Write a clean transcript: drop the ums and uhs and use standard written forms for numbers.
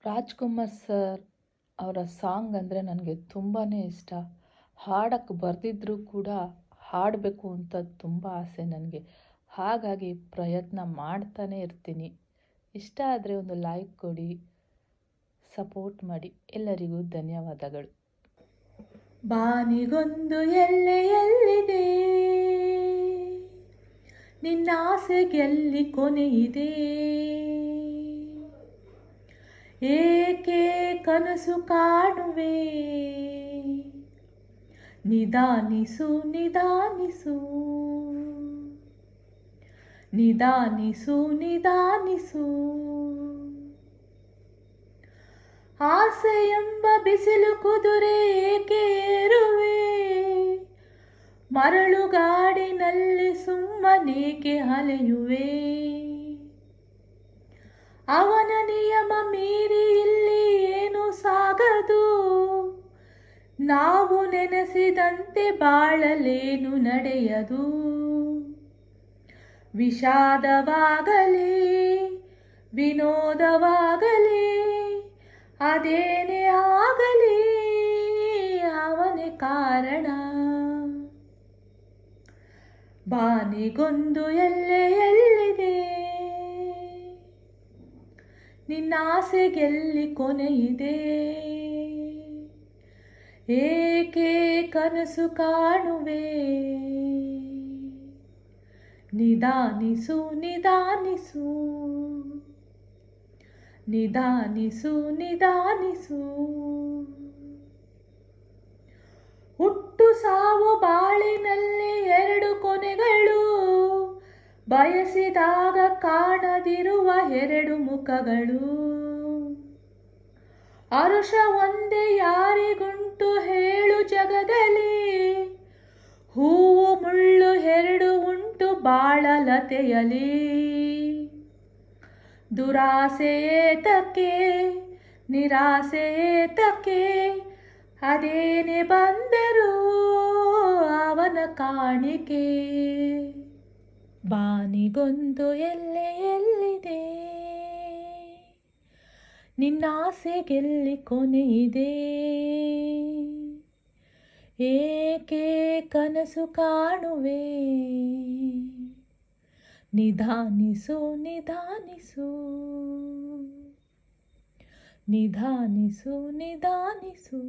Rajkumar sir ಅವರ song ಅಂದರೆ ನನಗೆ ತುಂಬಾ ಇಷ್ಟ. ಹಾಡಕ್ಕೆ ಬರೆದಿದ್ರೂ ಕೂಡ ಹಾಡಬೇಕು ಅಂತ ತುಂಬ ಆಸೆ ನನಗೆ. ಹಾಗಾಗಿ ಪ್ರಯತ್ನ ಮಾಡ್ತಾನೇ ಇರ್ತೀನಿ. ಇಷ್ಟ ಆದರೆ ಒಂದು ಲೈಕ್ ಕೊಡಿ, ಸಪೋರ್ಟ್ ಮಾಡಿ. ಎಲ್ಲರಿಗೂ ಧನ್ಯವಾದಗಳು. ಬಾನಿಗೊಂದು ಎಲ್ಲೆಯಲ್ಲಿದೆ, ನಿನ್ನಾಸೆಗೆಲ್ಲಿ ಕೊನೆಯಿದೆ, ಏಕೆ ಕನಸು ಕಾಣುವೆ, ನಿಧಾನಿಸು ನಿಧಾನಿಸು, ನಿಧಾನಿಸು ನಿಧಾನಿಸು. ಆಸೆ ಎಂಬ ಬಿಸಿಲು ಕುದುರೆ ಏಕೆ ಏರುವೆ, ಮರಳುಗಾಡಿನಲ್ಲಿ ಸುಮ್ಮನೇಕೆ ಅಲೆಯುವೆ. ಅವನ ನಿಯಮ ಮೀರಿ ಇಲ್ಲಿ ಏನು ಸಾಗದು, ನಾವು ನೆನೆಸಿದಂತೆ ಬಾಳಲೇನು ನಡೆಯದು. ವಿಷಾದವಾಗಲಿ ವಿನೋದವಾಗಲಿ ಅದೇನೇ ಆಗಲಿ ಅವನೇ ಕಾರಣ. ಬಾನಿಗೊಂದು ಎಲ್ಲೆಯಲ್ಲಿದೆ, ನಿನ್ನಾಸೆಗೆಲ್ಲಿ ಕೊನೆಯಿದೆ, ಏಕೆ ಕನಸು ಕಾಣುವೆ, ನಿಧಾನಿಸು ನಿಧಾನಿಸು, ನಿಧಾನಿಸು ನಿಧಾನಿಸು. ಹುಟ್ಟು ಸಾವು ಬಾಳಿನಲ್ಲಿ ಎರಡು ಕೊನೆಗಳು, ಬಯಸಿದಾಗ ಕಾಣದಿರುವ ಎರಡು ಮುಖಗಳು. ಹರುಷ ಒಂದೇ ಯಾರಿಗುಂಟು ಹೇಳು ಜಗದಲ್ಲಿ, ಹೂವು ಮುಳ್ಳು ಎರಡು ಉಂಟು ಬಾಳಲತೆಯಲಿ. ದುರಾಸೆ ಏತಕ್ಕೆ ನಿರಾಸೆ ಏತಕ್ಕೆ, ಅದೇನೆ ಬಂದರೂ ಅವನ ಕಾಣಿಕೆ. ಬಾನಿಗೊಂದು ಎಲ್ಲೆಯಲ್ಲಿದೆ, ನಿನ್ನಾಸೆಗೆಲ್ಲಿ ಕೊನೆಯಿದೆ, ಏಕೆ ಕನಸು ಕಾಣುವೆ, ನಿಧಾನಿಸು ನಿಧಾನಿಸು, ನಿಧಾನಿಸು ನಿಧಾನಿಸು.